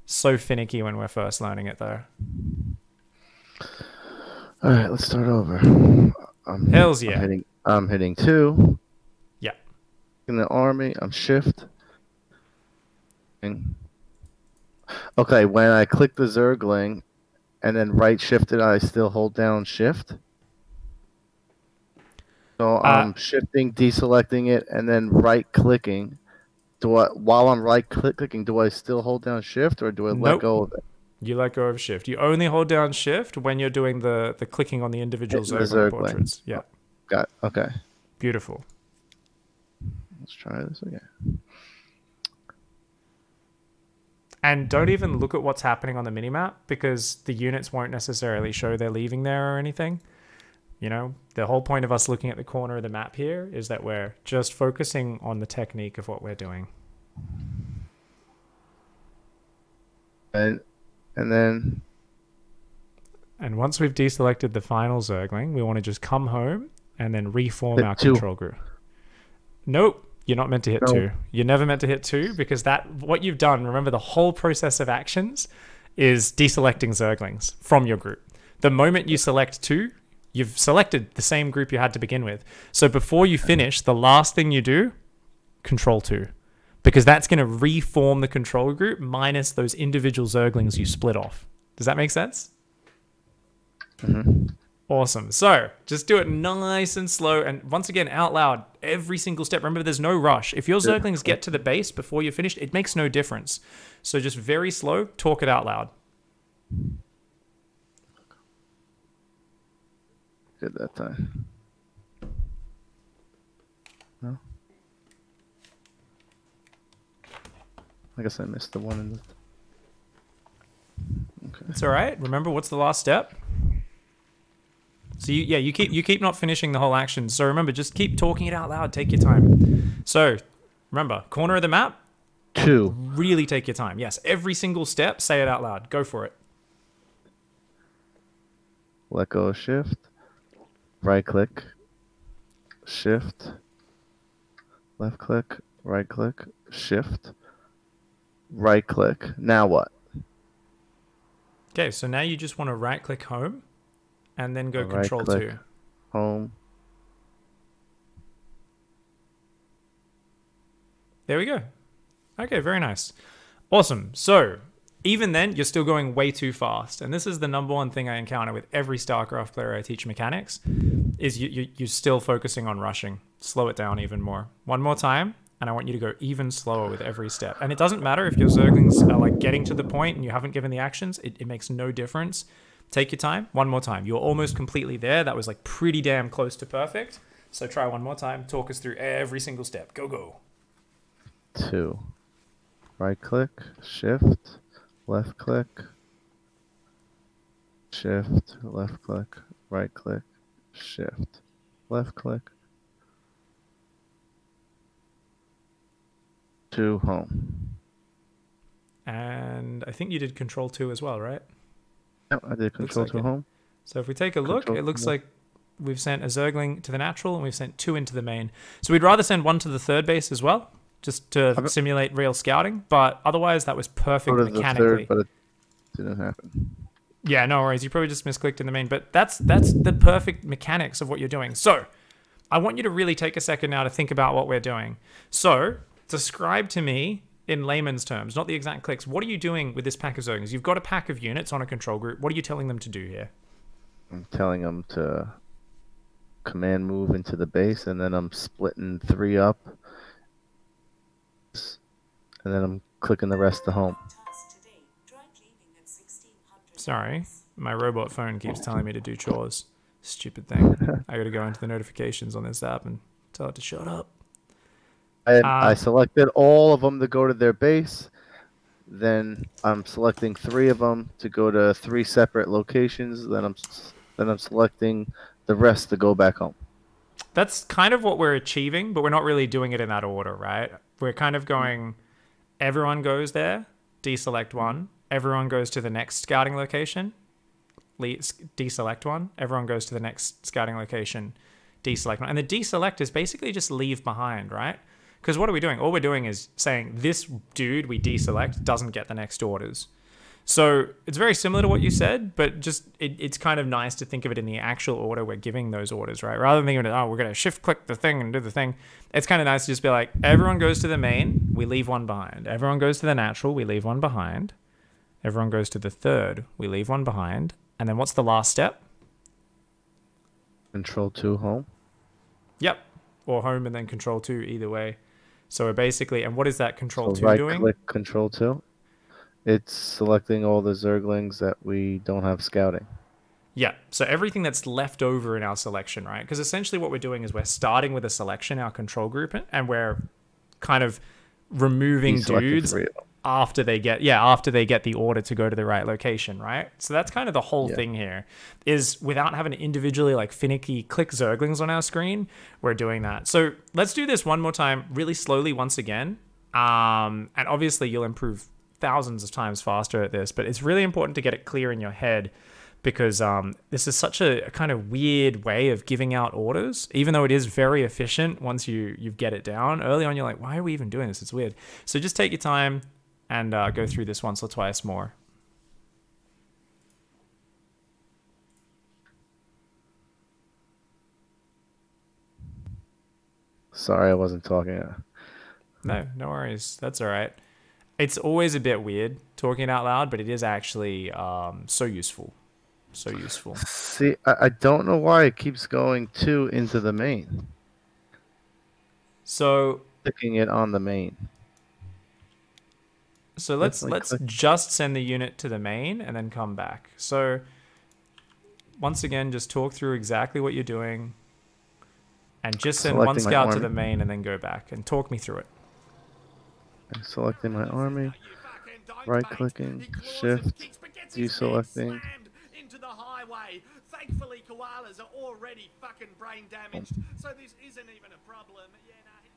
So finicky when we're first learning it, though. All right, let's start over. Hells yeah. I'm hitting 2. Yeah. In the army, I'm Shift. Okay, when I click the Zergling and then right shifted, I still hold down Shift. So I'm shifting, deselecting it, and then right clicking. While I'm right clicking, do I still hold down Shift, or do I let go of it? You let go of Shift. You only hold down Shift when you're doing the clicking on the individual Zergling portraits. Yeah. Got it. Okay. Beautiful. Let's try this again. And don't even look at what's happening on the minimap, because the units won't necessarily show they're leaving there or anything. You know, the whole point of us looking at the corner of the map here is that we're just focusing on the technique of what we're doing. And then... And once we've deselected the final Zergling, we want to just come home and then reform our control group. Nope, you're not meant to hit 2. You're never meant to hit 2, because what you've done, remember, the whole process of actions is deselecting Zerglings from your group. The moment you select 2, you've selected the same group you had to begin with. So before you finish, the last thing you do, Control 2. Because that's going to reform the control group minus those individual Zerglings you split off. Does that make sense? Mm-hmm. Awesome. So just do it nice and slow. And once again, out loud, every single step. Remember, there's no rush. If your Zerglings get to the base before you're finished, it makes no difference. So just very slow, talk it out loud. Good that time. No? I guess I missed the one in the... It's all right. Remember, what's the last step? So you keep not finishing the whole action. So remember, just keep talking it out loud. Take your time. So remember, corner of the map. 2. Really take your time. Yes, every single step. Say it out loud. Go for it. Let go of shift. Right click. Shift. Left click. Right click. Shift. Right click. Now what? Okay, so now you just want to right click home and then go control Right-click, 2. Home. There we go. Okay, very nice. Awesome. So even then, you're still going way too fast. And this is the number one thing I encounter with every StarCraft player I teach mechanics, is you're still focusing on rushing. Slow it down even more. One more time, and I want you to go even slower with every step. And it doesn't matter if your Zerglings are like getting to the point and you haven't given the actions. It makes no difference. Take your time. One more time. You're almost completely there. That was like pretty damn close to perfect. So try one more time. Talk us through every single step. Go, go. 2. Right click. Shift. Left click. Shift. Left click. Right click. Shift. Left click. 2. Home. And I think you did control 2 as well, right? Yep, I did control like 2 it. home. So if we take a look, Control it looks two. like we've sent a Zergling to the natural and we've sent 2 into the main. So we'd rather send 1 to the third base as well, just to simulate real scouting. But otherwise, that was perfect Go to the mechanically. third, but it didn't happen. Yeah, no worries. You probably just misclicked in the main. But that's the perfect mechanics of what you're doing. So I want you to really take a second now to think about what we're doing. So describe to me in layman's terms, not the exact clicks, what are you doing with this pack of Zerglings? You've got a pack of units on a control group. What are you telling them to do here? I'm telling them to command move into the base, and then I'm splitting 3 up. And then I'm clicking the rest to home. Sorry, my robot phone keeps telling me to do chores. Stupid thing. I gotta go into the notifications on this app and tell it to shut up. I selected all of them to go to their base. Then I'm selecting 3 of them to go to 3 separate locations. Then I'm selecting the rest to go back home. That's kind of what we're achieving, but we're not really doing it in that order, right? We're kind of going, everyone goes there, deselect 1. Everyone goes to the next scouting location, deselect 1. Everyone goes to the next scouting location, deselect 1. And the deselect is basically just leave behind, right? Because what are we doing? All we're doing is saying this dude we deselect doesn't get the next orders. So it's very similar to what you said, but just it's kind of nice to think of it in the actual order we're giving those orders, right? Rather than thinking, oh, we're going to shift click the thing and do the thing. It's kind of nice to just be like, everyone goes to the main, we leave 1 behind. Everyone goes to the natural, we leave 1 behind. Everyone goes to the third, we leave 1 behind. And then what's the last step? Control 2 home. Yep. Or home and then control 2, either way. So we're basically, and what is that control 2 right doing? Click control 2. It's selecting all the Zerglings that we don't have scouting. Yeah, so everything that's left over in our selection, right? Because essentially what we're doing is we're starting with a selection, our control group, and we're kind of removing dudes after they get the order to go to the right location, right? So that's kind of the whole thing here, is without having to individually like finicky click Zerglings on our screen, we're doing that. So let's do this one more time, really slowly once again. And obviously you'll improve thousands of times faster at this, but it's really important to get it clear in your head, because this is such a kind of weird way of giving out orders, even though it is very efficient once you get it down. Early on, you're like, why are we even doing this? It's weird. So just take your time and go through this once or twice more. Sorry, I wasn't talking. No worries. That's all right. It's always a bit weird talking out loud, but it is actually so useful. So useful. See, I don't know why it keeps going 2 into the main. So Clicking it on the main. So let's just send the unit to the main and then come back. So once again, just talk through exactly what you're doing and just send one scout to the main and then go back and talk me through it. I'm selecting my army, right clicking, shift, deselecting. Into the highway. Thankfully, koalas are already fucking brain damaged, so this isn't even a problem. Yeah, nah.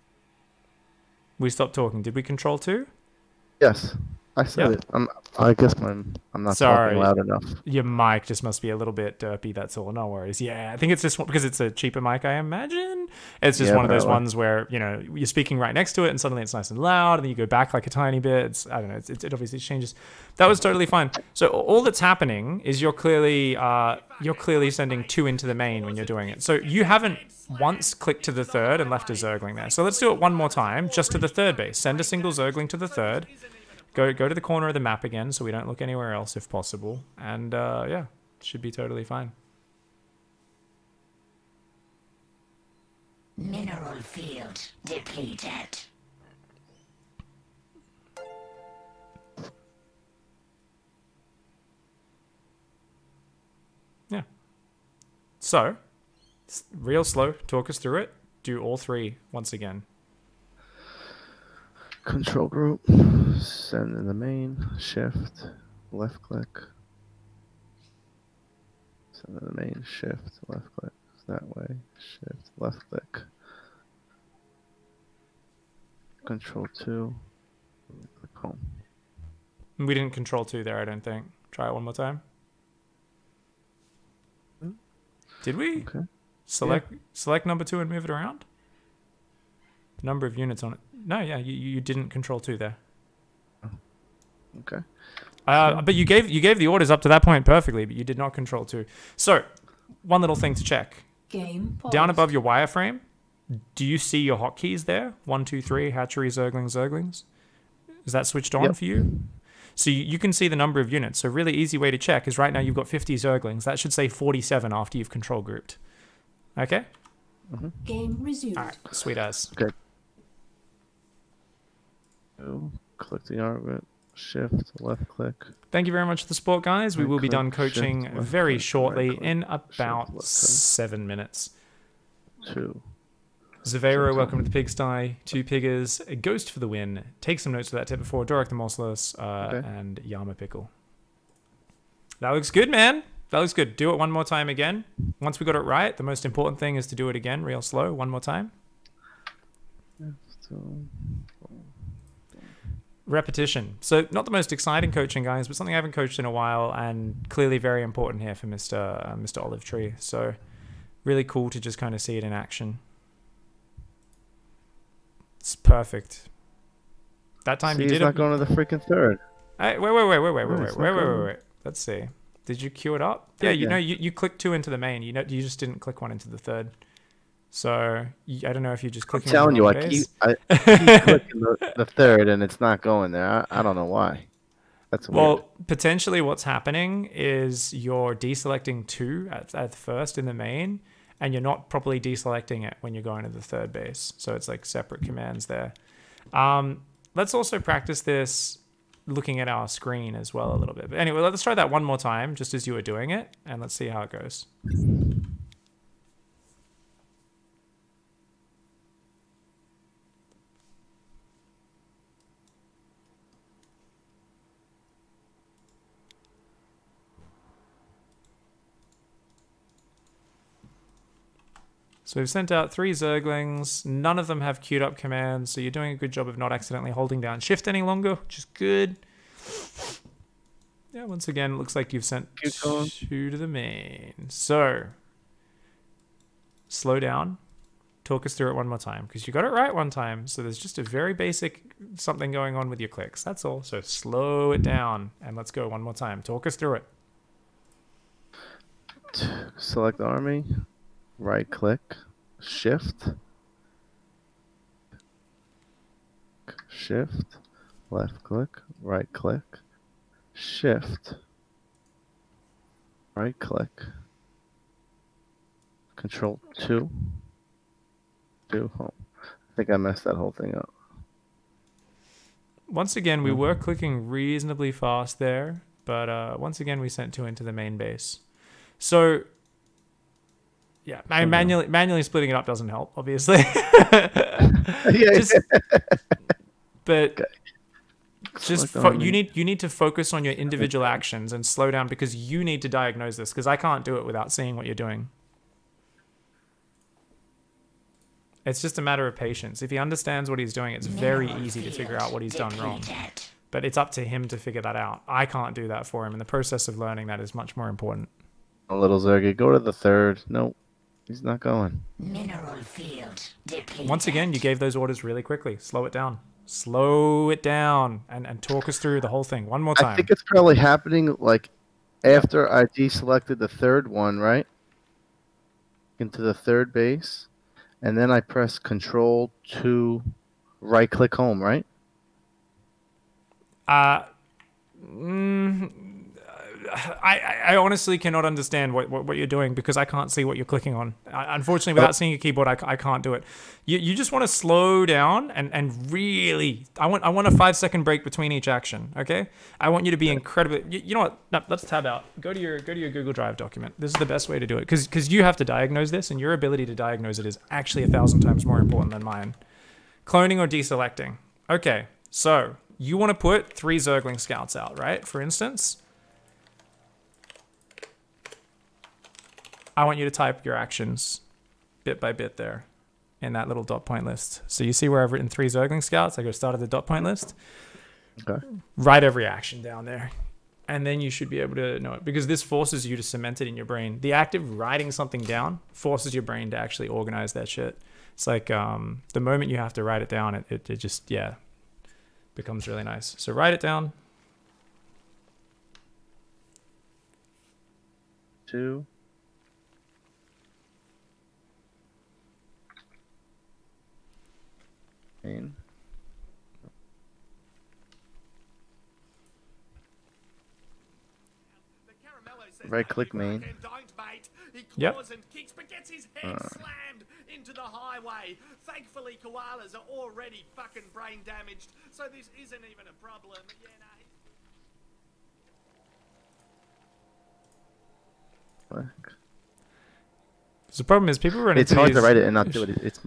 We stopped talking. Did we control 2? Yes, I said it. I guess I'm not talking loud enough. Your mic just must be a little bit derpy, that's all. No worries. Yeah, I think it's just because it's a cheaper mic, I imagine. It's just one of those ones where, you know, you're speaking right next to it and suddenly it's nice and loud and then you go back like a tiny bit. I don't know. It obviously changes. That was totally fine. So all that's happening is you're clearly sending 2 into the main when you're doing it. So you haven't once clicked to the 3rd and left a Zergling there. So let's do it one more time, just to the 3rd base. Send a single Zergling to the 3rd. Go to the corner of the map again so we don't look anywhere else if possible. And yeah, should be totally fine. Mineral field depleted. Yeah. So, real slow, talk us through it. Do all 3 once again. Control group, send in the main, shift, left click. Send in the main, shift, left click. That way, shift, left click. Control 2, click home. We didn't control 2 there, I don't think. Try it one more time. Did we? Okay. Select number 2 and move it around? Number of units on it. No, yeah, you didn't control 2 there. Okay. But you gave the orders up to that point perfectly, but you did not control 2. So, one little thing to check. Game paused. Down above your wireframe, do you see your hotkeys there? 1, 2, 3, hatchery, zerglings. Is that switched on for you? So you can see the number of units. So really easy way to check is right now you've got 50 zerglings. That should say 47 after you've control grouped. Okay? Game resumed. All right, sweet as. Okay. Click the orbit, shift, left click. Thank you very much for the support, guys. We will be click, done coaching shift, left very click, shortly right click, in shift, about left click. 7 minutes. 2. Zavero, welcome to the pigsty. 2 piggers, a ghost for the win. Take some notes for that tip before. Dorek the Mossless, and Yama Pickle. That looks good, man. That looks good. Do it one more time again. Once we got it right, the most important thing is to do it again real slow. One more time. Repetition. So not the most exciting coaching, guys, but something I haven't coached in a while and clearly very important here for Mr. Olive Tree. So really cool to just kind of see it in action. It's perfect. That time you did it. He's not going to the freaking 3rd. Hey, wait. Let's see. Did you queue it up? Yeah, you know, you clicked 2 into the main. You just didn't click 1 into the 3rd. So I don't know if you're just clicking. I'm telling you, I keep clicking the 3rd, and it's not going there. I don't know why. That's weird. Well, potentially what's happening is you're deselecting 2 at first in the main, and you're not properly deselecting it when you're going to the 3rd base. So it's like separate commands there. Let's also practice this looking at our screen as well a little bit. But anyway, let's try that one more time just as you were doing it, and let's see how it goes. So we've sent out 3 Zerglings. None of them have queued up commands, so you're doing a good job of not accidentally holding down shift any longer, which is good. Yeah, once again, it looks like you've sent 2 to the main. So, slow down. Talk us through it one more time, because you got it right one time. So there's just a very basic something going on with your clicks. That's all. So slow it down, and let's go one more time. Talk us through it. Select army. Right click, shift, left click, right click, shift, right click, control 2, home. I think I messed that whole thing up. Once again, we were clicking reasonably fast there, but once again, we sent 2 into the main base. So, yeah, manually splitting it up doesn't help, obviously. But Just you need to focus on your individual actions and slow down because you need to diagnose this because I can't do it without seeing what you're doing. It's just a matter of patience. If he understands what he's doing, it's very easy to figure out what he's done wrong. But it's up to him to figure that out. I can't do that for him, and the process of learning that is much more important. A little Zergy, go to the third. Nope, he's not going. Mineral field depleted. Once again, you gave those orders really quickly. Slow it down. Slow it down and talk us through the whole thing one more time. I think it's probably happening like after I deselected the third one, right? Into the third base. And then I press Control to right-click home, right? I honestly cannot understand what you're doing because I can't see what you're clicking on. Unfortunately, without seeing your keyboard, I can't do it. You just want to slow down and really... I want a 5-second break between each action, okay? I want you to be incredibly... You know what? No, let's tab out. Go to your Google Drive document. This is the best way to do it because you have to diagnose this and your ability to diagnose it is actually 1,000 times more important than mine. Cloning or deselecting. Okay, so you want to put 3 Zergling scouts out, right? For instance... I want you to type your actions bit by bit there in that little dot point list. So you see where I've written 3 Zergling scouts, I go start of the dot point list. Okay. Write every action down there. And then you should be able to know it because this forces you to cement it in your brain. The act of writing something down forces your brain to actually organize that shit. It's like the moment you have to write it down, it just, yeah, becomes really nice. So write it down. 2. Main. Right-click main. Yep. And kicks, but gets his head slammed into the highway. Thankfully, koalas are already fucking brain damaged, so this isn't even a problem. Yeah, no. So the problem is people run into It's hard these... to write it and not do it. It's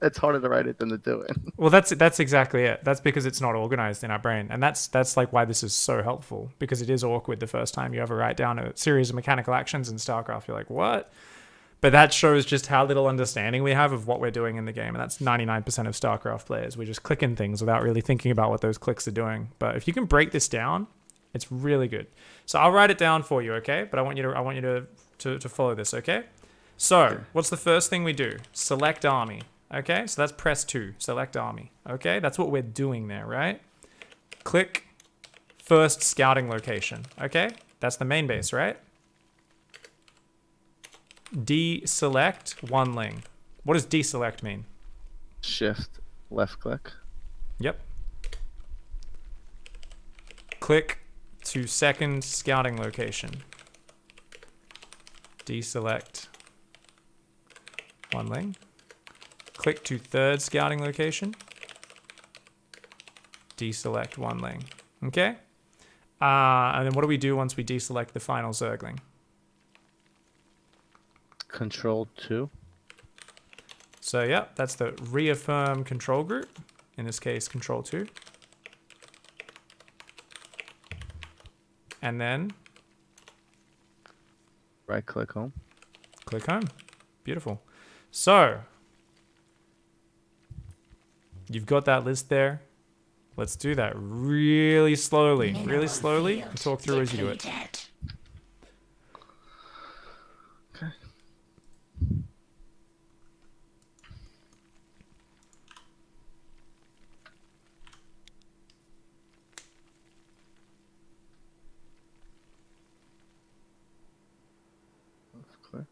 it's harder to write it than to do it. Well, that's exactly it. That's because it's not organized in our brain, and that's like why this is so helpful because it is awkward the first time you ever write down a series of mechanical actions in StarCraft. You're like, what? But that shows just how little understanding we have of what we're doing in the game, and that's 99% of StarCraft players. We're just clicking things without really thinking about what those clicks are doing. But if you can break this down, it's really good. So I'll write it down for you, okay? But I want you to follow this, okay? So, what's the first thing we do? Select army. Okay, so that's press 2. Select army. Okay, that's what we're doing there, right? Click first scouting location. Okay, that's the main base, right? Deselect 1ling. What does deselect mean? Shift, left click. Yep. Click to second scouting location. Deselect 1ling. Click to third scouting location. Deselect 1ling. Okay? And then what do we do once we deselect the final Zergling? Control 2. So, yeah, that's the reaffirm control group. In this case, Control 2. And then... right-click home. Click home. Beautiful. So... you've got that list there. Let's do that really slowly. Really slowly. And talk through as you do it. Okay. Left click.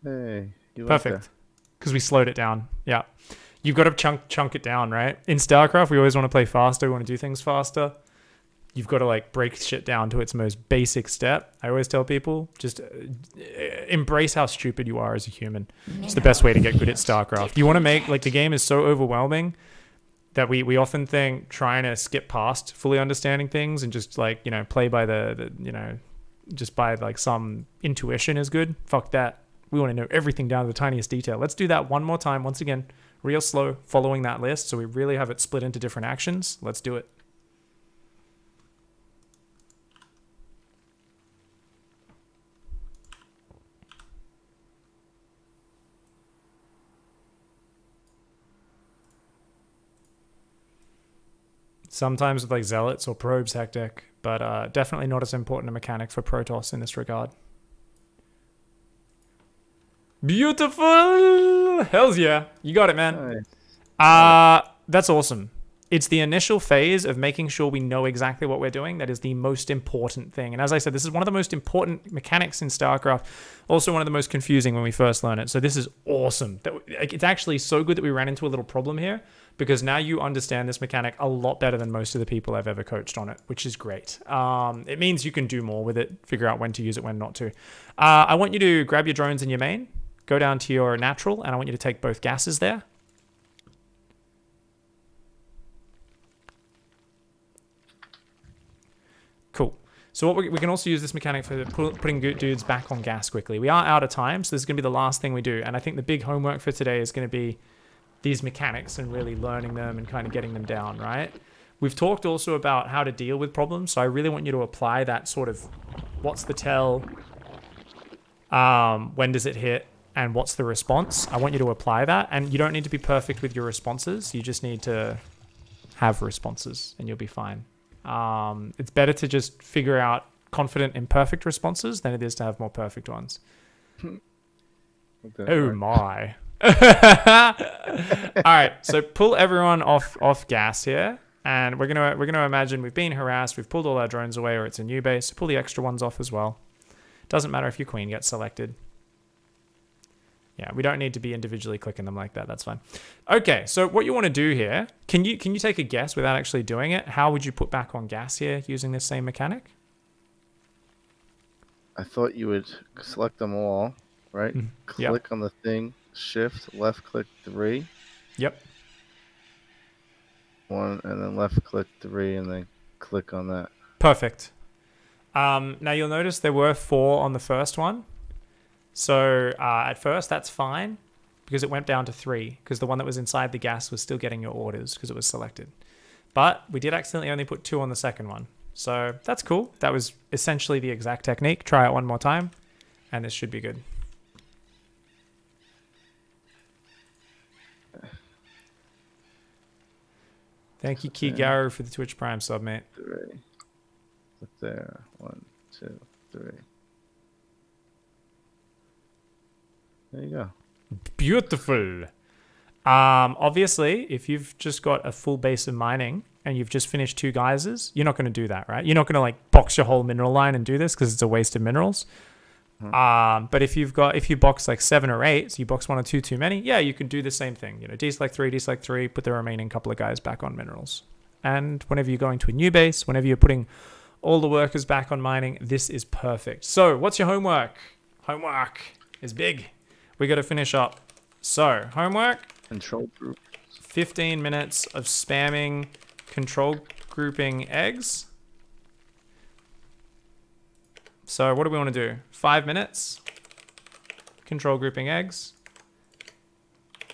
Hey, you like Perfect. Because we slowed it down. Yeah. You've got to chunk it down, right? In StarCraft, we always want to play faster. We want to do things faster. You've got to like break shit down to its most basic step. I always tell people, just embrace how stupid you are as a human. It's the best way to get good at StarCraft. You want to make, like, the game is so overwhelming. that we often think trying to skip past fully understanding things and just like, you know, play by the you know, just by like some intuition is good. Fuck that. We want to know everything down to the tiniest detail. Let's do that one more time. Once again, real slow, following that list. So we really have it split into different actions. Let's do it. Sometimes with like zealots or probes, hectic, but definitely not as important a mechanic for Protoss in this regard. Beautiful! Hells yeah. You got it, man. Nice. That's awesome. It's the initial phase of making sure we know exactly what we're doing that is the most important thing. And as I said, this is one of the most important mechanics in StarCraft. Also one of the most confusing when we first learn it. So this is awesome. It's actually so good that we ran into a little problem here, because now you understand this mechanic a lot better than most of the people I've ever coached on it, which is great. It means you can do more with it, figure out when to use it, when not to. I want you to grab your drones in your main, go down to your natural, and I want you to take both gases there. Cool. So what we can also use this mechanic for putting dudes back on gas quickly. We are out of time, so this is going to be the last thing we do. And I think the big homework for today is going to be these mechanics and really learning them and kind of getting them down, right? We've talked also about how to deal with problems, so I really want you to apply that sort of what's the tell, when does it hit, and what's the response. I want you to apply that, and you don't need to be perfect with your responses. You just need to have responses, and you'll be fine. It's better to just figure out confident imperfect responses than it is to have more perfect ones. Oh my. All right, so pull everyone off gas here, and we're gonna imagine we've been harassed, we've pulled all our drones away, or it's a new base. So pull the extra ones off as well. Doesn't matter if your queen gets selected. Yeah, we don't need to be individually clicking them like that. That's fine. Okay, so what you want to do here, can you take a guess without actually doing it? How would you put back on gas here using this same mechanic? I thought you would select them all, right? Click on the thing, shift, left click 3. Yep. 1, and then left click 3, and then click on that. Perfect. Now you'll notice there were 4 on the first one. So at first that's fine because it went down to 3 because the one that was inside the gas was still getting your orders because it was selected. But we did accidentally only put 2 on the second one. So that's cool. That was essentially the exact technique. Try it one more time and this should be good. Thank you, Kigaru, for the Twitch Prime sub, mate. 3. Look there. 1, 2, 3. There you go. Beautiful. Obviously, if you've just got a full base of mining and you've just finished 2 geysers, you're not going to do that, right? You're not going to like box your whole mineral line and do this because it's a waste of minerals. But if you box like 7 or 8, so you box 1 or 2 too many, yeah, you can do the same thing. You know, deselect 3, put the remaining couple of guys back on minerals. And whenever you're going to a new base, whenever you're putting all the workers back on mining, this is perfect. So what's your homework? Homework is big. We got to finish up. So, homework. Control group. 15 minutes of spamming control grouping eggs. So, what do we want to do? 5 minutes. Control grouping eggs.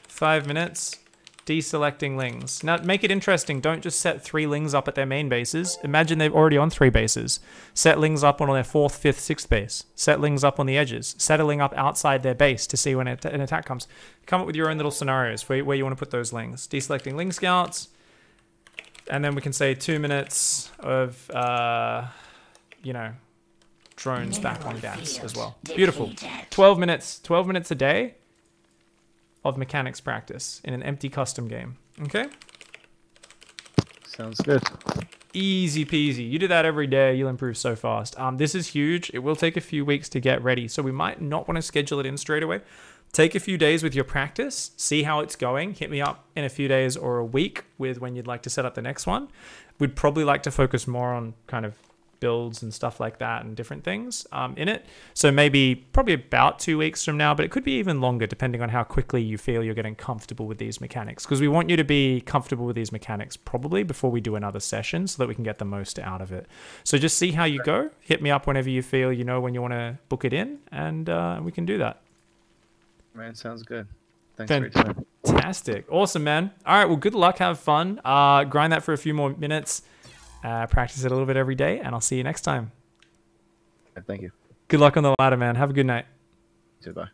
5 minutes. Deselecting lings. Now, make it interesting. Don't just set 3 lings up at their main bases. Imagine they're already on 3 bases. Set lings up on their 4th, 5th, 6th base. Set lings up on the edges. Set a ling up outside their base to see when an attack comes. Come up with your own little scenarios where you want to put those lings. Deselecting ling scouts. And then we can say 2 minutes of, you know, drones back on gas as well. Beautiful. 12 minutes a day of mechanics practice in an empty custom game. Okay? Sounds good. Easy peasy. You do that every day, you'll improve so fast. This is huge. It will take a few weeks to get ready, so we might not want to schedule it in straight away. Take a few days with your practice, see how it's going. Hit me up in a few days or a week with when you'd like to set up the next one. We'd probably like to focus more on kind of builds and stuff like that and different things in it. So maybe probably about 2 weeks from now, but it could be even longer depending on how quickly you feel you're getting comfortable with these mechanics, because we want you to be comfortable with these mechanics probably before we do another session so that we can get the most out of it. So just see how you go. Hit me up whenever you feel you know when you want to book it in, and we can do that. Man, sounds good. Thanks for your time. Fantastic. Awesome, man. All right, well, good luck. Have fun. Grind that for a few more minutes. Practice it a little bit every day, and I'll see you next time. Thank you. Good luck on the ladder, man. Have a good night. Goodbye.